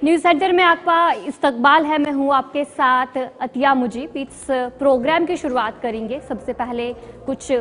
News centre में आपका इस्तकबाल है। मैं हूं आपके साथ अतिया मुजीब। इस प्रोग्राम की शुरुआत करेंगे। सबसे पहले कुछ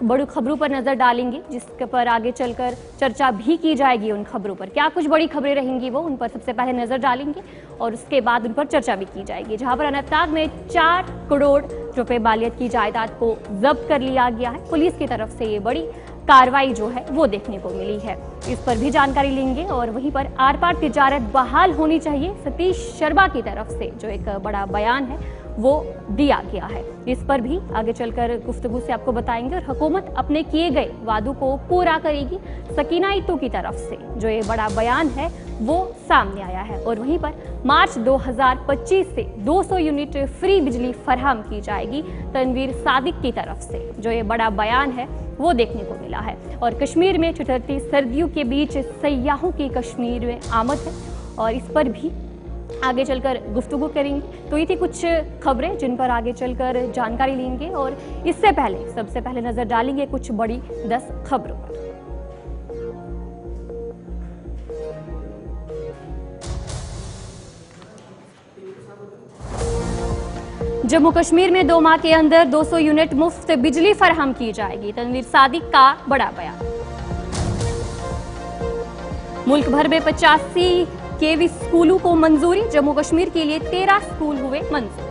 बड़ी खबरों पर नजर डालेंगे जिसके पर आगे चलकर चर्चा भी की जाएगी। उन खबरों पर क्या कुछ बड़ी खबरें रहेंगी वो उन पर सबसे पहले नजर डालेंगे और उसके बाद उन पर चर्चा भी की जाएगी। जहां पर अनंतनाग में 4 करोड़ रुपए मालियत की जायदाद को जब्त कर लिया गया है। पुलिस की तरफ से ये बड़ी कार्रवाई जो है वो देखने को मिली है। इस पर भी जानकारी लेंगे और वहीं पर आर पार तिजारत बहाल होनी चाहिए, सतीश शर्मा की तरफ से जो एक बड़ा बयान है वो दिया गया है। इस पर भी आगे चलकर गुफ्तगू से आपको बताएंगे और हुकूमत अपने किए गए वादों को पूरा करेगी, सकीना इत्तू की तरफ से जो ये बड़ा बयान है वो सामने आया है। और वहीं पर मार्च 2025 से 200 यूनिट फ्री बिजली फराहम की जाएगी, तनवीर सादिक की तरफ से जो ये बड़ा बयान है वो देखने को मिला है। और कश्मीर में चुटरती सर्दियों के बीच सयाहों की कश्मीर में आमद है और इस पर भी आगे चलकर गुफ्तगू करेंगे। तो ये थी कुछ खबरें जिन पर आगे चलकर जानकारी लेंगे और इससे पहले सबसे पहले नजर डालेंगे कुछ बड़ी 10 खबरों पर। जम्मू कश्मीर में 2 माह के अंदर 200 यूनिट मुफ्त बिजली फराहम की जाएगी, तनवीर सादिक का बड़ा बयान। मुल्क भर में 85 केवी स्कूलों को मंजूरी, जम्मू कश्मीर के लिए 13 स्कूल हुए मंजूर।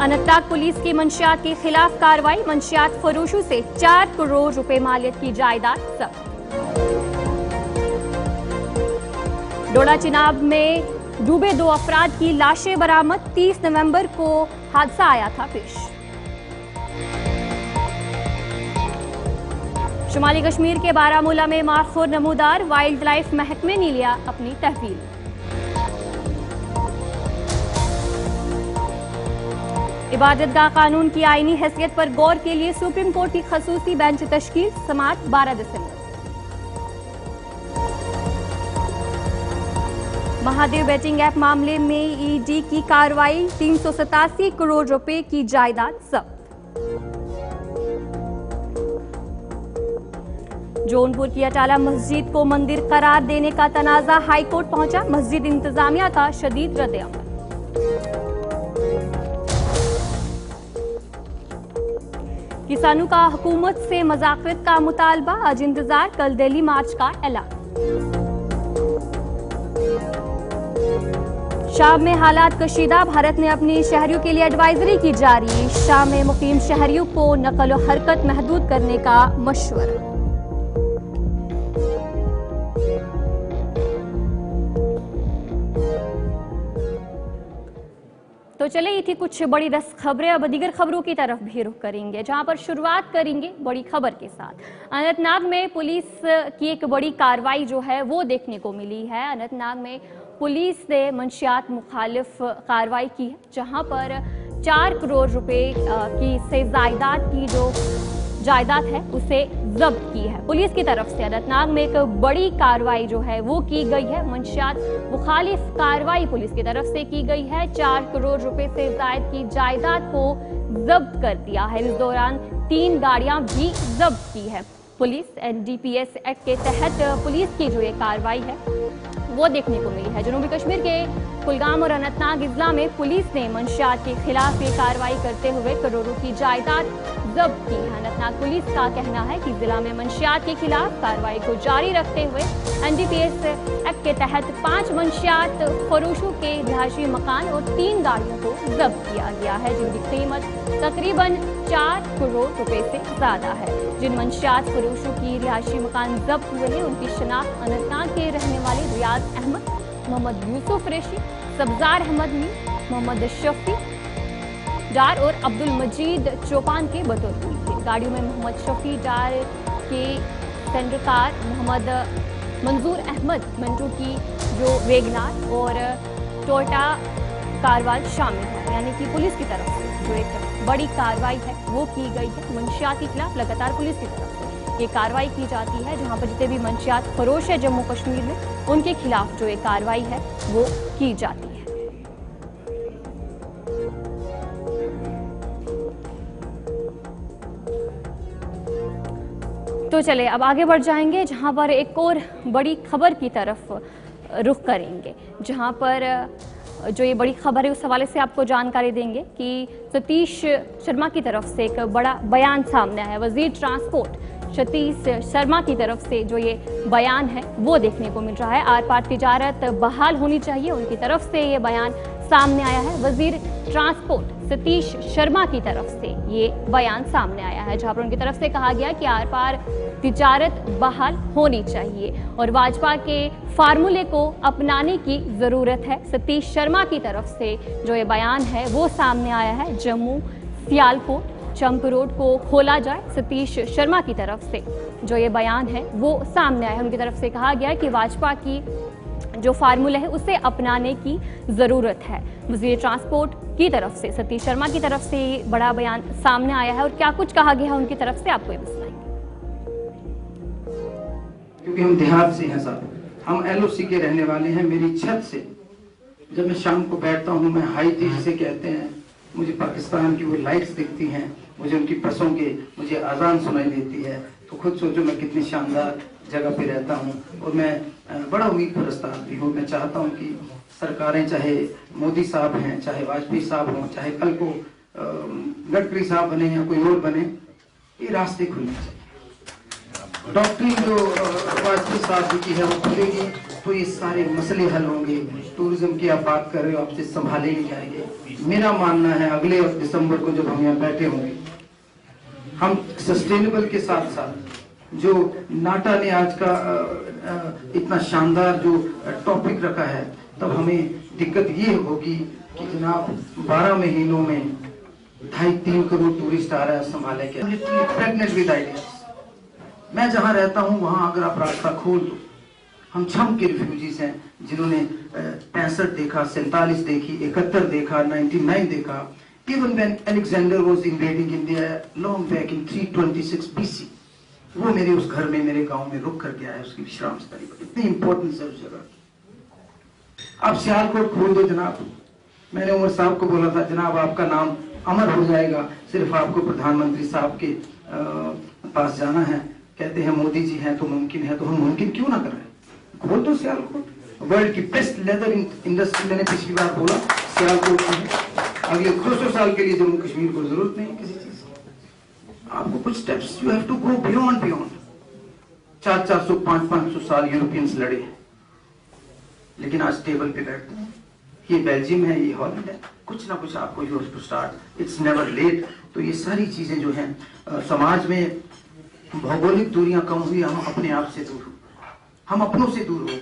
अनंतनाग पुलिस की मंशियात के खिलाफ कार्रवाई, मंशियात फरोशों से 4 करोड़ रुपए मालियत की जायदाद जब्त। डोडा चिनाब में डूबे 2 अफराद की लाशें बरामद, 30 नवंबर को हादसा आया था पेश। शुमाली कश्मीर के बारामूला में माखोर नमूदार, वाइल्ड लाइफ महकमे ने लिया अपनी तहवील। इबादतगाह कानून की आईनी हैसियत पर गौर के लिए सुप्रीम कोर्ट की खसूसी बेंच तश्कील, समाअत 12 दिसंबर। महादेव बेटिंग ऐप मामले में ईडी की कार्रवाई, 387 करोड़ रुपए की जायदाद जब्त। जौनपुर की अटाला मस्जिद को मंदिर करार देने का तनाजा हाईकोर्ट पहुंचा, मस्जिद इंतजामिया का शदीद रद्द-ए-अमल। किसानों का हुकूमत से मज़ाक़रत का मुतालबा, आज इंतजार, कल दिल्ली मार्च का ऐलान। शाम में हालात कशीदा, भारत ने अपनी शहरियों के लिए एडवाइजरी की जारी, शाम में मुकीम शहरियों को नकल और हरकत महदूद करने का मशवरा। तो चले ये थी कुछ बड़ी 10 खबरें। अब दीगर खबरों की तरफ भी रुख करेंगे, जहां पर शुरुआत करेंगे बड़ी खबर के साथ। अनंतनाग में पुलिस की एक बड़ी कार्रवाई जो है वो देखने को मिली है। अनंतनाग में पुलिस ने मंशियात मुखालिफ कार्रवाई की है, जहां पर 4 करोड़ रुपए की से जायदाद की जो जायदाद है उसे जब्त की है। पुलिस की तरफ से अनंतनाग में एक बड़ी कार्रवाई जो है वो की गई है। मंशियात मुखालिफ कार्रवाई पुलिस की तरफ से की गई है। 4 करोड़ रुपए से जायद की जायदाद को जब्त कर दिया है। इस दौरान 3 गाड़ियां भी जब्त की है। पुलिस एनडीपीएस एक्ट के तहत पुलिस की जो ये कार्रवाई है वो देखने को मिली है। जनूबी कश्मीर के कुलगाम और अनंतनाग जिला में पुलिस ने मंशियात के खिलाफ ये कार्रवाई करते हुए करोड़ों की जायदाद जब्त की है। अनंतनाग पुलिस का कहना है कि जिला में मंशियात के खिलाफ कार्रवाई को जारी रखते हुए एनडीपीएस एक्ट के तहत 5 मंशियात फरोशों के रिहायशी मकान और 3 गाड़ियों को जब्त किया गया है, जिनकी कीमत तकरीबन 4 करोड़ रुपए से ज्यादा है। जिन मंशियात फरोशों की रिहायशी मकान जब्त हुए हैं उनकी शनाख्त अनंतनाग के रहने वाले रियाज अहमद, मोहम्मद यूसुफ रेशी, सब्जार अहमद मीर, मोहम्मद शफी डार और अब्दुल मजीद चौपान के बतौर हुई थी। गाड़ियों में मोहम्मद शफी डार के सेंडकार, मोहम्मद मंजूर अहमद मंटू की जो वेगनार और टोयोटा कारवाल शामिल है। यानी कि पुलिस की तरफ से जो एक बड़ी कार्रवाई है वो की गई है। मंशियात के खिलाफ लगातार पुलिस की तरफ से ये कार्रवाई की जाती है, जहां पर जितने भी मंशियात फरोश है जम्मू कश्मीर में उनके खिलाफ जो एक कार्रवाई है वो की जाती है। तो चले अब आगे बढ़ जाएंगे, जहां पर एक और बड़ी खबर की तरफ रुख करेंगे, जहां पर जो ये बड़ी खबर है उस हवाले से आपको जानकारी देंगे कि सतीश शर्मा की तरफ से एक बड़ा बयान सामने आया है। वजीर ट्रांसपोर्ट सतीश शर्मा की तरफ से जो ये बयान है वो देखने को मिल रहा है। आर पार तिजारत बहाल होनी चाहिए, उनकी तरफ से ये बयान सामने आया है। वजीर ट्रांसपोर्ट सतीश शर्मा की तरफ से ये बयान सामने आया है, जहां पर उनकी तरफ से कहा गया कि आर पार तिजारत बहाल होनी चाहिए और भाजपा के फार्मूले को अपनाने की जरूरत है। सतीश शर्मा की तरफ से जो ये बयान है वो सामने आया है। जम्मू सियालकोट चंप रोड को खोला जाए, सतीश शर्मा की तरफ से जो ये बयान है वो सामने आया है। उनकी तरफ से कहा गया कि भाजपा की जो फार्मूला है उसे अपनाने की जरूरत है। वजीर ट्रांसपोर्ट की तरफ से सतीश शर्मा की तरफ से बड़ा बयान सामने आया है और क्या कुछ कहा गया है उनकी तरफ से आपको ये भी सुनाएंगे। क्योंकि हम देहात से हैं साहब, हम एलओसी के रहने वाले हैं। मेरी छत से जब मैं शाम को बैठता हूँ, मैं हाई तीज से कहते हैं, मुझे पाकिस्तान की वो लाइट्स दिखती हैं, मुझे उनकी बसों के मुझे अजान सुनाई देती है, तो खुद सोचो मैं कितनी शानदार जगह पे रहता हूँ। और मैं बड़ा उम्मीद परस्ता आदमी हूँ। मैं चाहता हूँ कि सरकारें, चाहे मोदी साहब हैं, चाहे वाजपेयी साहब हों, चाहे कल को गडकरी साहब बने या कोई और बने, ये रास्ते खुलने चाहिए। डॉक्टरी जो वाजपेयी साहब की है वो खुलेगी तो ये सारे मसले हल होंगे। टूरिज्म की आप बात कर रहे हो, आपसे संभाले नहीं जाएंगे। मेरा मानना है अगले दिसंबर को जब हम यहाँ बैठे होंगे, हम सस्टेनेबल के साथ साथ जो नाटा ने आज का इतना शानदार जो टॉपिक रखा है, तब हमें दिक्कत ये होगी कि जनाब 12 महीनों में 2.5-3 करोड़ टूरिस्ट आ रहा है, संभाले क्या। Pregnant with ideas. मैं जहाँ रहता हूँ वहाँ अगर आप रास्ता खोल दो, हम छम के रिफ्यूजीज हैं जिन्होंने 65 देखा, 47 देखी, 71 देखा, 99 देखा। Even when Alexander was invading India long back in 326 BC, वो मेरे उस घर में, मेरे गांव में रुक करके आया, उसकी विश्राम स्थली पर। इतनी इंपॉर्टेंस है उस जगह। आप सियालकोट खोल दो जनाब। मैंने उमर साहब को बोला था, जनाब आपका नाम अमर हो जाएगा, सिर्फ आपको प्रधानमंत्री साहब के पास जाना है। कहते हैं मोदी जी हैं तो मुमकिन है, तो हम मुमकिन क्यों ना कर रहे हैं। खोल दो सियालकोट। वर्ल्ड की बेस्ट लेदर इंडस्ट्री, मैंने पिछली बार बोला, सियालकोट में अगले 200 साल के लिए जम्मू कश्मीर को जरूरत नहीं किसी चीज की। आपको कुछ steps, you have to go beyond. 400-400, 500 साल यूरोपियंस लड़े हैं, लेकिन आज टेबल पे बैठते हैं। ये बेल्जियम है, ये हॉलैंड है, कुछ ना कुछ आपको you have to start, it's never late. तो ये सारी चीजें जो हैं, समाज में भौगोलिक दूरियां कम हुई, हम अपने आप से दूर हो, हम अपनों से दूर हो।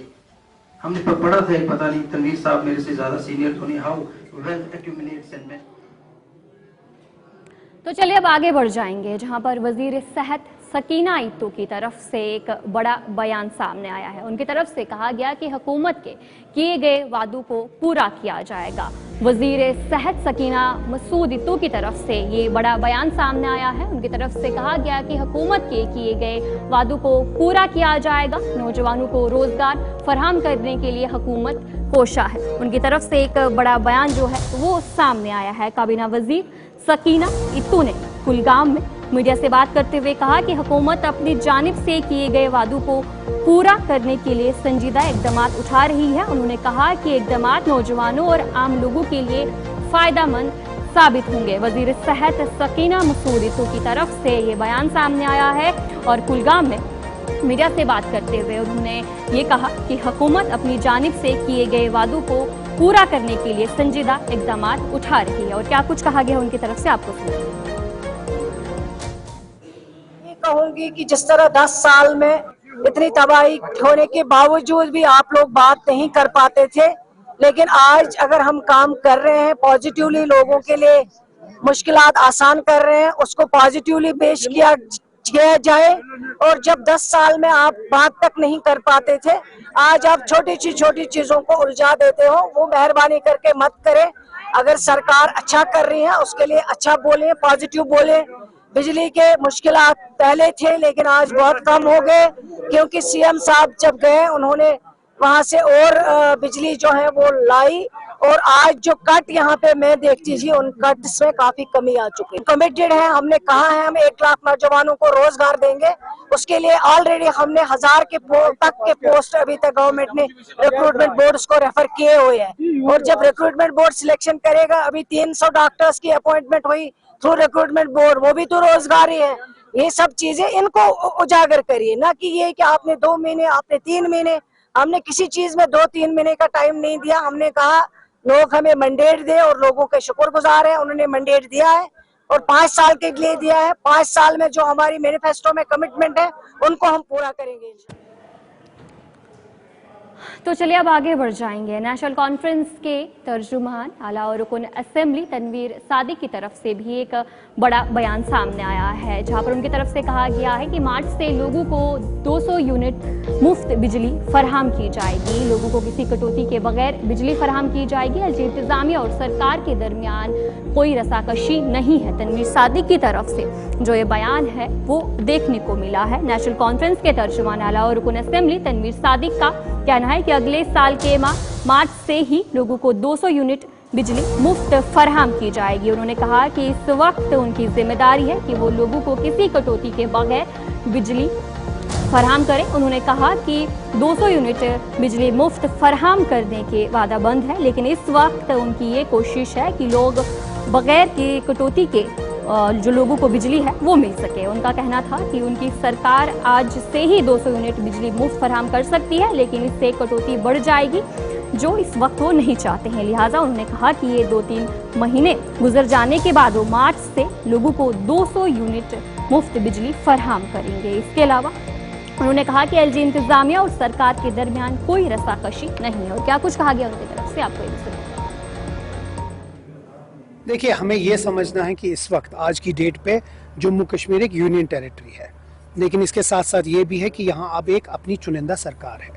हमने पढ़ा था, पता नहीं तनवीर साहब मेरे से ज्यादा सीनियर तो नहीं, हाउ वेल्थ एक्यूमुलेट्स एंड। तो चलिए अब आगे बढ़ जाएंगे, जहां पर वजीर सेहत सकीना इत्तू की तरफ से एक बड़ा बयान सामने आया है। उनकी तरफ से कहा गया कि हुकूमत के किए गए वादों को पूरा किया जाएगा। वजीर सेहत सकीना मसूद इत्तू की तरफ से ये बड़ा बयान सामने आया है। उनकी तरफ से कहा गया कि हुकूमत के किए गए वादों को पूरा किया जाएगा। नौजवानों को रोजगार फराहम करने के लिए हुकूमत कोशा है। उनकी तरफ से एक बड़ा बयान जो है वो सामने आया है। काबीना वजीर सकीना इत्तू ने कुलगाम में मीडिया से बात करते हुए कहा कि हुकूमत अपनी जानिब से किए गए वादों को पूरा करने के लिए संजीदा इकदाम उठा रही है। उन्होंने कहा कि इकदाम नौजवानों और आम लोगों के लिए फायदेमंद साबित होंगे। वजीर सेहत सकीना मसूद इत्तू की तरफ से ये बयान सामने आया है और कुलगाम में मीडिया से बात करते हुए उन्होंने ये कहा कि हुकूमत अपनी जानिब से किए गए वादों को पूरा करने के लिए संजीदा इकदाम उठा रही है। और क्या कुछ कहा गया उनकी तरफ से आपको सुनिए। कहूंगी कि जिस तरह 10 साल में इतनी तबाही होने के बावजूद भी आप लोग बात नहीं कर पाते थे, लेकिन आज अगर हम काम कर रहे हैं पॉजिटिवली, लोगों के लिए मुश्किलात आसान कर रहे हैं, उसको पॉजिटिवली पेश किया जाए। और जब 10 साल में आप बात तक नहीं कर पाते थे, आज आप छोटी चीजों को उलझा देते हो, वो मेहरबानी करके मत करें। अगर सरकार अच्छा कर रही है उसके लिए अच्छा बोले, पॉजिटिव बोले। बिजली के मुश्किलात पहले थे लेकिन आज बहुत कम हो गए, क्योंकि सीएम साहब जब गए उन्होंने वहां से और बिजली जो है वो लाई। और आज जो कट यहाँ पे मैं देखती थी, उन कट में काफी कमी आ चुकी है। कमिटेड है, हमने कहा है हम 1 लाख नौजवानों को रोजगार देंगे। उसके लिए ऑलरेडी हमने 1000 तक के पोस्ट अभी तक गवर्नमेंट ने रिक्रूटमेंट बोर्ड्स को रेफर किए हुए हैं। और जब रिक्रूटमेंट बोर्ड सिलेक्शन करेगा, अभी 300 डॉक्टर्स की अपॉइंटमेंट हुई थ्रू रिक्रूटमेंट बोर्ड, वो भी तो रोजगार ही है। ये सब चीजें इनको उजागर करिए, ना कि ये कि आपने 2 महीने, आपने 3 महीने। हमने किसी चीज में 2-3 महीने का टाइम नहीं दिया। हमने कहा लोग हमें मैंडेट दे, और लोगों के शुक्रगुजार हैं, उन्होंने मैंडेट दिया है और 5 साल के लिए दिया है। 5 साल में जो हमारी मैनिफेस्टो में कमिटमेंट है उनको हम पूरा करेंगे। तो चलिए अब आगे बढ़ जाएंगे। नेशनल कॉन्फ्रेंस के तर्जुमान आला और रुकन असेंबली तनवीर सादिक की तरफ से भी एक बड़ा बयान सामने आया है, जहां पर उनकी तरफ से कहा गया है कि मार्च से लोगों को 200 यूनिट मुफ्त बिजली फराहम की जाएगी। लोगों को किसी कटौती के बगैर बिजली फराहम की जाएगी। एलजी इंतजामिया और सरकार के दरमियान कोई रसाकशी नहीं है। तनवीर सादिक की तरफ से जो ये बयान है वो देखने को मिला है। नेशनल कॉन्फ्रेंस के तर्जुमान आला और रुकन असेंबली तनवीर सादिक का कहना है कि अगले साल के मार्च से ही लोगों को 200 यूनिट बिजली मुफ्त फराहम की जाएगी। उन्होंने कहा कि इस वक्त उनकी जिम्मेदारी है कि वो लोगों को किसी कटौती के बगैर बिजली फराहम करें। उन्होंने कहा कि 200 यूनिट बिजली मुफ्त फराहम करने के वादाबंद है, लेकिन इस वक्त उनकी ये कोशिश है कि लोग बगैर की कटौती के जो लोगों को बिजली है वो मिल सके। उनका कहना था कि उनकी सरकार आज से ही 200 यूनिट बिजली मुफ्त फराहम कर सकती है, लेकिन इससे कटौती बढ़ जाएगी जो इस वक्त वो नहीं चाहते हैं। लिहाजा उन्होंने कहा कि ये 2-3 महीने गुजर जाने के बाद वो मार्च से लोगों को 200 यूनिट मुफ्त बिजली फराहम करेंगे। इसके अलावा उन्होंने कहा कि एलजी इंतजामिया और सरकार के दरमियान कोई रसाकशी नहीं है। और क्या कुछ कहा गया उनकी तरफ से, आपको ये सुनिए। देखिए, हमें यह समझना है कि इस वक्त आज की डेट पे जम्मू कश्मीर एक यूनियन टेरिटरी है, लेकिन इसके साथ साथ ये भी है कि यहाँ अब एक अपनी चुनिंदा सरकार है।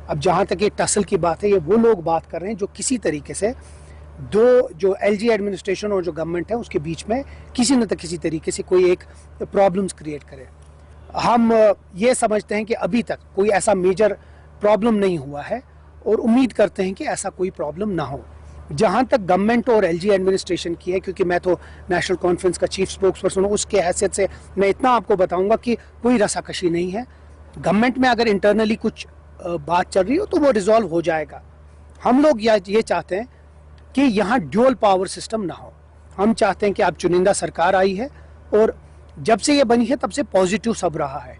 अब जहाँ तक ये टसल की बात है, ये वो लोग बात कर रहे हैं जो किसी तरीके से जो एलजी एडमिनिस्ट्रेशन और जो गवर्नमेंट है उसके बीच में किसी न किसी तरीके से कोई एक प्रॉब्लम्स क्रिएट करे। हम ये समझते हैं कि अभी तक कोई ऐसा मेजर प्रॉब्लम नहीं हुआ है और उम्मीद करते हैं कि ऐसा कोई प्रॉब्लम ना हो। जहाँ तक गवर्नमेंट और एलजी एडमिनिस्ट्रेशन की है, क्योंकि मैं तो नेशनल कॉन्फ्रेंस का चीफ स्पोक्स पर्सन हूँ, उसके हैसियत से मैं इतना आपको बताऊंगा कि कोई रसाकशी नहीं है। गवर्नमेंट में अगर इंटरनली कुछ बात चल रही हो तो वो रिजॉल्व हो जाएगा। हम लोग ये चाहते हैं कि यहाँ ड्यूअल पावर सिस्टम ना हो। हम चाहते हैं कि अब चुनिंदा सरकार आई है और जब से ये बनी है तब से पॉजिटिव सब रहा है।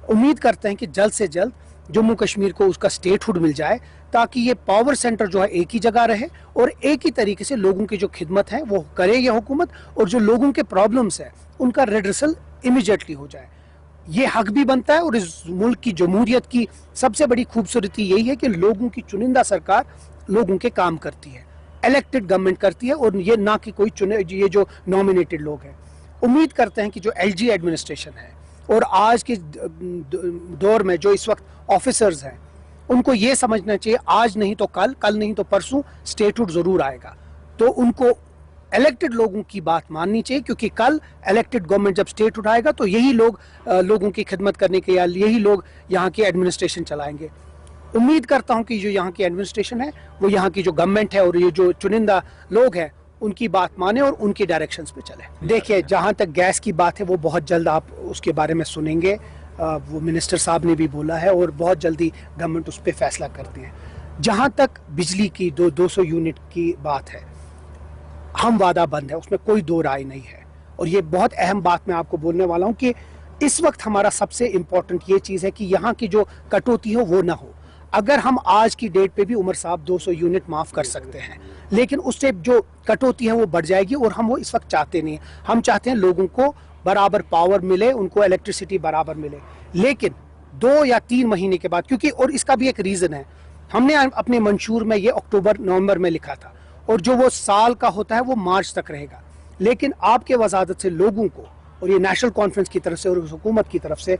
उम्मीद करते हैं कि जल्द से जल्द जम्मू कश्मीर को उसका स्टेटहुड मिल जाए, ताकि ये पावर सेंटर जो है एक ही जगह रहे और एक ही तरीके से लोगों की जो खिदमत है वो करे ये हुकूमत, और जो लोगों के प्रॉब्लम्स है उनका रेड्रेसल इमीडिएटली हो जाए। ये हक भी बनता है और इस मुल्क की जमहूरियत की सबसे बड़ी खूबसूरती यही है कि लोगों की चुनिंदा सरकार लोगों के काम करती है, इलेक्टेड गवर्नमेंट करती है, और ये ना कि कोई ये जो नॉमिनेटेड लोग हैं। उम्मीद करते हैं कि जो एलजी एडमिनिस्ट्रेशन है और आज के दौर में जो इस वक्त ऑफिसर्स हैं, उनको ये समझना चाहिए आज नहीं तो कल, कल नहीं तो परसों स्टेटहुड जरूर आएगा। तो उनको इलेक्टेड लोगों की बात माननी चाहिए, क्योंकि कल इलेक्टेड गवर्नमेंट जब स्टेटहुड आएगा तो यही लोग लोगों की खिदमत करने के, या यही लोग यहाँ की एडमिनिस्ट्रेशन चलाएंगे। उम्मीद करता हूँ कि जो यहाँ की एडमिनिस्ट्रेशन है वो यहाँ की जो गवर्नमेंट है और ये जो चुनिंदा लोग हैं उनकी बात माने और उनकी डायरेक्शंस पे चले। देखिए, जहाँ तक गैस की बात है वो बहुत जल्द आप उसके बारे में सुनेंगे। वो मिनिस्टर साहब ने भी बोला है और बहुत जल्दी गवर्नमेंट उस पर फैसला करती है। जहाँ तक बिजली की 200 यूनिट की बात है, हम वादा बंद है, उसमें कोई दो राय नहीं है। और ये बहुत अहम बात मैं आपको बोलने वाला हूँ कि इस वक्त हमारा सबसे इम्पोर्टेंट ये चीज़ है कि यहाँ की जो कटौती हो वो ना हो। अगर हम आज की डेट पे भी उमर साहब 200 यूनिट माफ़ कर सकते हैं, लेकिन उससे जो कटौती है वो बढ़ जाएगी और हम वो इस वक्त चाहते नहीं। हम चाहते हैं लोगों को बराबर पावर मिले, उनको इलेक्ट्रिसिटी बराबर मिले, लेकिन 2 या 3 महीने के बाद, क्योंकि और इसका भी एक रीज़न है, हमने अपने मंशूर में ये अक्टूबर नवंबर में लिखा था और जो वो साल का होता है वो मार्च तक रहेगा। लेकिन आपके वजादत से लोगों को और ये नेशनल कॉन्फ्रेंस की तरफ से और हुकूमत की तरफ से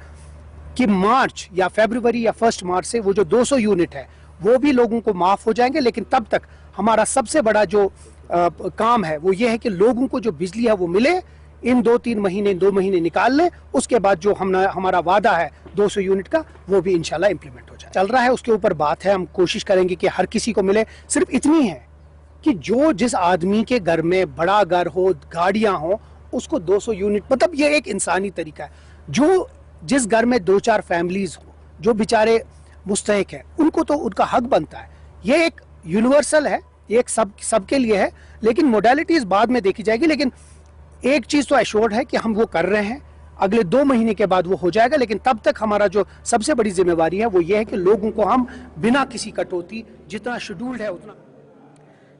कि मार्च या फरवरी या 1 मार्च से वो जो 200 यूनिट है वो भी लोगों को माफ़ हो जाएंगे। लेकिन तब तक हमारा सबसे बड़ा जो काम है वो ये है कि लोगों को जो बिजली है वो मिले इन 2 महीने निकाल लें, उसके बाद जो हमारा वादा है 200 यूनिट का, वो भी इंशाल्लाह इंप्लीमेंट हो जाए। चल रहा है, उसके ऊपर बात है, हम कोशिश करेंगे कि हर किसी को मिले। सिर्फ इतनी है कि जो जिस आदमी के घर में बड़ा घर हो, गाड़ियां हो, उसको 200 यूनिट, मतलब ये एक इंसानी तरीका है। जो जिस घर में 2-4 फैमिलीज हो, जो बेचारे मुस्तहिक है, उनको तो उनका हक बनता है। ये एक यूनिवर्सल है, ये एक सबके लिए है, लेकिन मोडालिटीज बाद में देखी जाएगी। लेकिन एक चीज तो एश्योर्ड है कि हम वो कर रहे हैं, अगले 2 महीने के बाद वो हो जाएगा। लेकिन तब तक हमारा जो सबसे बड़ी जिम्मेवारी है वो ये है कि लोगों को हम बिना किसी कटौती, जितना शेड्यूल्ड है उतना।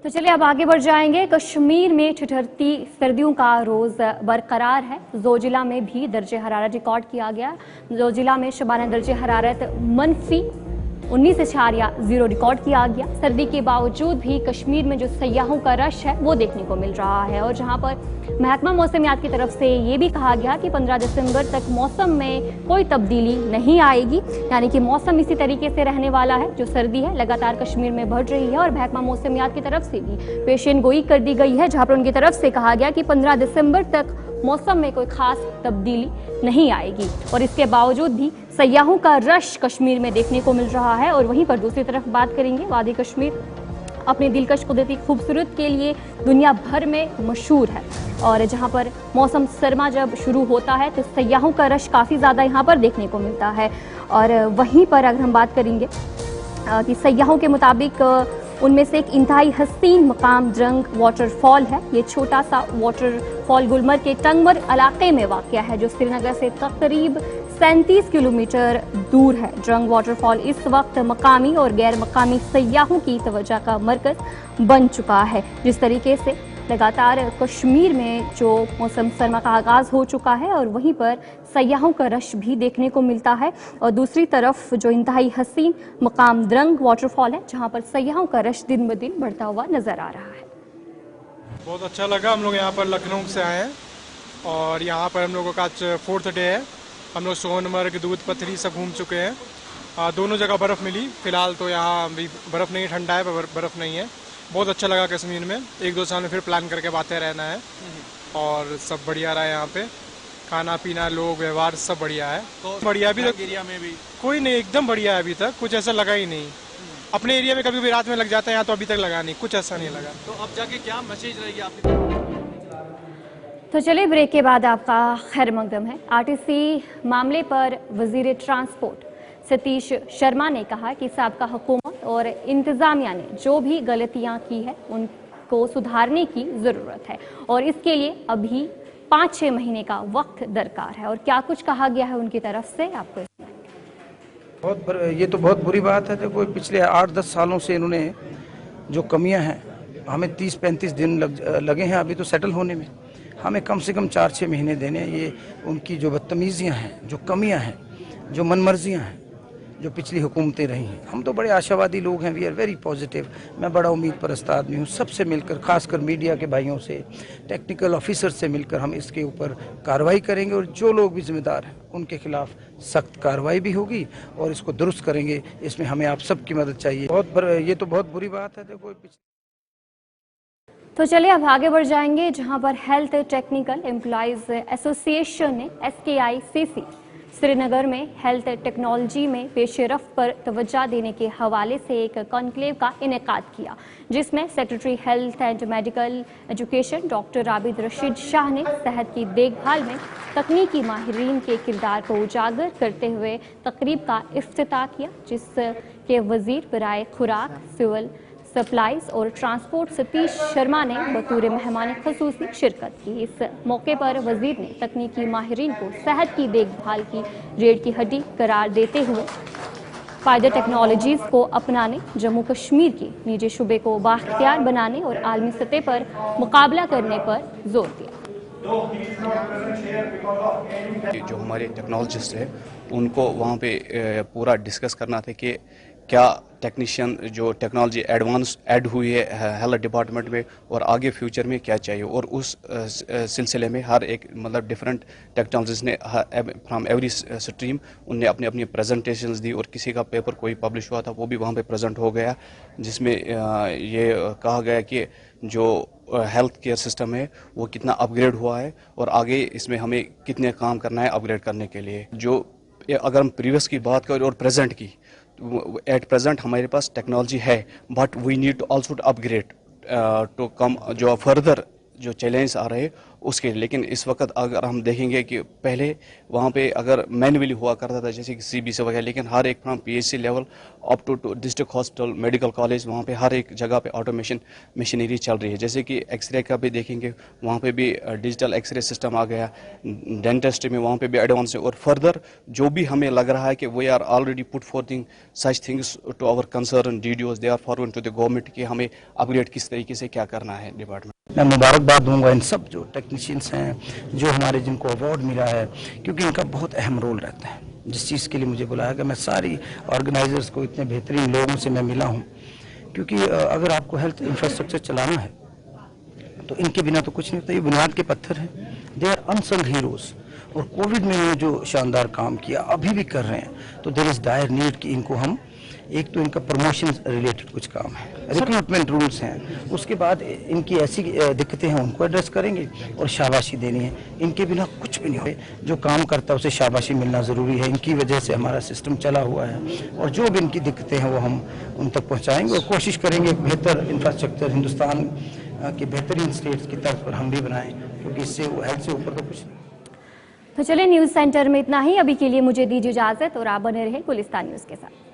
तो चलिए अब आगे बढ़ जाएंगे। कश्मीर में ठिठुरती सर्दियों का रोज बरकरार है। जोजिला में भी दर्जे हरारत रिकॉर्ड किया गया। जोजिला में शबाना दर्जे हरारत -19.0 रिकॉर्ड किया गया। सर्दी के बावजूद भी कश्मीर में जो सयाहों का रश है वो देखने को मिल रहा है, और जहां पर महकमा मौसमियात की तरफ से ये भी कहा गया कि 15 दिसंबर तक मौसम में कोई तब्दीली नहीं आएगी, यानी कि मौसम इसी तरीके से रहने वाला है। जो सर्दी है लगातार कश्मीर में बढ़ रही है, और महकमा मौसमियात की तरफ से भी पेशन गोई कर दी गई है, जहां पर उनकी तरफ से कहा गया कि 15 दिसंबर तक मौसम में कोई खास तब्दीली नहीं आएगी। और इसके बावजूद भी सयाहों का रश कश्मीर में देखने को मिल रहा है। और वहीं पर दूसरी तरफ बात करेंगे, वादी कश्मीर अपनी दिलकश कुदरती खूबसूरत के लिए दुनिया भर में मशहूर है, और जहां पर मौसम सरमा जब शुरू होता है तो सयाहों का रश काफ़ी ज़्यादा यहाँ पर देखने को मिलता है। और वहीं पर अगर हम बात करेंगे कि सयाहों के मुताबिक उनमें से एक इंतहाई हसीन मकाम ड्रंग वाटरफॉल है। ये छोटा सा वाटरफॉल गुलमर्ग के टंगमर इलाके में वाक़या है, जो श्रीनगर से तकरीब 37 किलोमीटर दूर है। ड्रंग वाटरफॉल इस वक्त मकामी और गैर मकामी सयाहों की तवज्जो का मरकज़ बन चुका है। जिस तरीके से लगातार कश्मीर में जो मौसम सरमा का आगाज़ हो चुका है, और वहीं पर सयाहों का रश भी देखने को मिलता है। और दूसरी तरफ जो इंतहाई हसीन मकाम द्रंग वाटरफॉल है, जहां पर सयाहों का रश दिन ब दिन बढ़ता हुआ नजर आ रहा है। बहुत अच्छा लगा। हम लोग यहाँ पर लखनऊ से आए हैं, और यहाँ पर हम लोगों का आज 4th डे है। हम लोग सोनमर्ग, दूध पथरी सब घूम चुके हैं। दोनों जगह बर्फ़ मिली। फ़िलहाल तो यहाँ अभी बर्फ़ नहीं, ठंडा है, बर्फ़ नहीं है। बहुत अच्छा लगा कश्मीर में। 1-2 साल में फिर प्लान करके आते रहना है, और सब बढ़िया रहा है यहाँ पे। खाना पीना, लोग, व्यवहार सब बढ़िया है। तो बढ़िया अभी तक एरिया में भी कोई नहीं, एकदम बढ़िया है। अभी तक कुछ ऐसा लगा ही नहीं। अपने एरिया में कभी भी रात में लग जाता है, यहाँ तो अभी तक लगा नहीं, कुछ ऐसा नहीं लगा। तो अब जाके क्या मैसेज रहेगी आपकी? तो चलिए ब्रेक के बाद आपका खैर मकदम है। आरटीसी मामले पर वजीर ट्रांसपोर्ट सतीश शर्मा ने कहा कि साबका हुकूमत और इंतजामिया ने जो भी गलतियां की है उनको सुधारने की ज़रूरत है, और इसके लिए अभी 5-6 महीने का वक्त दरकार है। और क्या कुछ कहा गया है उनकी तरफ से, आपको ये तो बहुत बुरी बात है। देखो, पिछले 8-10 सालों से इन्होंने जो कमियां हैं, हमें 30-35 दिन लगे हैं अभी तो सेटल होने में। हमें कम से कम 4-6 महीने देने हैं। ये उनकी जो बदतमीजियां हैं, जो कमियां हैं, जो मनमर्जियां हैं, जो पिछली हुकूमतें रही हैं। हम तो बड़े आशावादी लोग हैं, वी आर वेरी पॉजिटिव। मैं बड़ा उम्मीद परस्त आदमी हूँ। सबसे मिलकर, खासकर मीडिया के भाइयों से, टेक्निकल ऑफिसर से मिलकर हम इसके ऊपर कार्रवाई करेंगे, और जो लोग भी जिम्मेदार हैं उनके खिलाफ सख्त कार्रवाई भी होगी, और इसको दुरुस्त करेंगे। इसमें हमें आप सबकी मदद चाहिए। ये तो बहुत बुरी बात है। देखो, तो चलिए अब आगे बढ़ जाएंगे, जहां पर हेल्थ टेक्निकल एम्प्लॉयज एसोसिएशन ने SKICC श्रीनगर में हेल्थ टेक्नोलॉजी में पेशरफ पर तवज्जो देने के हवाले से एक कॉन्क्लेव का इनेकाद किया, जिसमें secretary health and medical education doctor Abid Rashid Shah ने सेहत की देखभाल में तकनीकी माहिरीन के किरदार को उजागर करते हुए तकरीब का इफ्तिताह किया, जिसके वजीर बराए खुराक, सिविल सप्लाईज और ट्रांसपोर्ट सतीश शर्मा ने बतौर मेहमान खसूसी शिरकत की। इस मौके पर वजीर ने तकनीकी माहिरीन को सेहत की देखभाल की रीढ़ की हड्डी करार देते हुए फायदा टेक्नोलॉजीज को अपनाने, जम्मू कश्मीर के निजी शुबे को बाख्तियार बनाने और आलमी सतह पर मुकाबला करने पर जोर दिया। जो हमारे टेक्नोलॉजिस्ट है उनको वहाँ पे पूरा डिस्कस करना था कि क्या टेक्नीशियन जो टेक्नोलॉजी एडवांस ऐड हुई है हेल्थ डिपार्टमेंट में, और आगे फ्यूचर में क्या चाहिए। और उस सिलसिले में हर एक मतलब डिफरेंट टेक्नोलॉजीज ने फ्रॉम एवरी स्ट्रीम उनने अपनी अपनी प्रेजेंटेशंस दी, और किसी का पेपर कोई पब्लिश हुआ था वो भी वहाँ पे प्रेजेंट हो गया, जिसमें ये कहा गया कि जो हेल्थ केयर सिस्टम है वो कितना अपग्रेड हुआ है और आगे इसमें हमें कितने काम करना है अपग्रेड करने के लिए। जो अगर हम प्रीवियस की बात करें और प्रेजेंट की, एट प्रेजेंट हमारे पास टेक्नोलॉजी है but we need to also to upgrade to come जो फर्दर जो चैलेंज आ रहे हैं उसके। लेकिन इस वक्त अगर हम देखेंगे कि पहले वहाँ पे अगर मैनुअली हुआ करता था जैसे कि CBC वगैरह, लेकिन हर एक from PHC level up to district hospital medical college वहाँ पे हर एक जगह पे ऑटोमेशन मशीनरी चल रही है। जैसे कि एक्सरे का भी देखेंगे वहाँ पे भी डिजिटल एक्सरे सिस्टम आ गया, डेंटिस्ट्री में वहाँ पे भी एडवांस है। और फर्दर जो भी हमें लग रहा है कि we are already put forthing such things to our concern DDOs, they are forward to the government कि हमें अपग्रेड किस तरीके से क्या करना है डिपार्टमेंट। मैं मुबारकबाद दूंगा इन सब जो टेक्नीशियंस हैं जो हमारे जिनको अवार्ड मिला है, क्योंकि इनका बहुत अहम रोल रहता है। जिस चीज़ के लिए मुझे बुलाया गया, मैं सारी ऑर्गेनाइजर्स को, इतने बेहतरीन लोगों से मैं मिला हूँ, क्योंकि अगर आपको हेल्थ इंफ्रास्ट्रक्चर चलाना है तो इनके बिना तो कुछ नहीं होता। ये बुनियाद के पत्थर हैं, दे आर अनसंग हीरोज। और कोविड में इन्होंने जो शानदार काम किया अभी भी कर रहे हैं, तो देयर इज़ डायर नीड कि इनको हम, एक तो इनका प्रमोशन रिलेटेड कुछ काम है, रिक्रूटमेंट रूल्स हैं, उसके बाद इनकी ऐसी दिक्कतें हैं उनको एड्रेस करेंगे और शाबाशी देनी है। इनके बिना कुछ भी नहीं हो। जो काम करता है उसे शाबाशी मिलना ज़रूरी है। इनकी वजह से हमारा सिस्टम चला हुआ है और जो भी इनकी दिक्कतें हैं वो हम उन तक पहुँचाएँगे और कोशिश करेंगे बेहतर इंफ्रास्ट्रक्चर हिंदुस्तान के बेहतरीन स्टेट्स की तरफ पर हम भी बनाएँ, क्योंकि इससे वो हेल्थ से ऊपर तो कुछ नहीं। तो चलिए न्यूज़ सेंटर में इतना ही अभी के लिए, मुझे दीजिए इजाज़त और आप बने रहे गुलिस्तान न्यूज़ के साथ।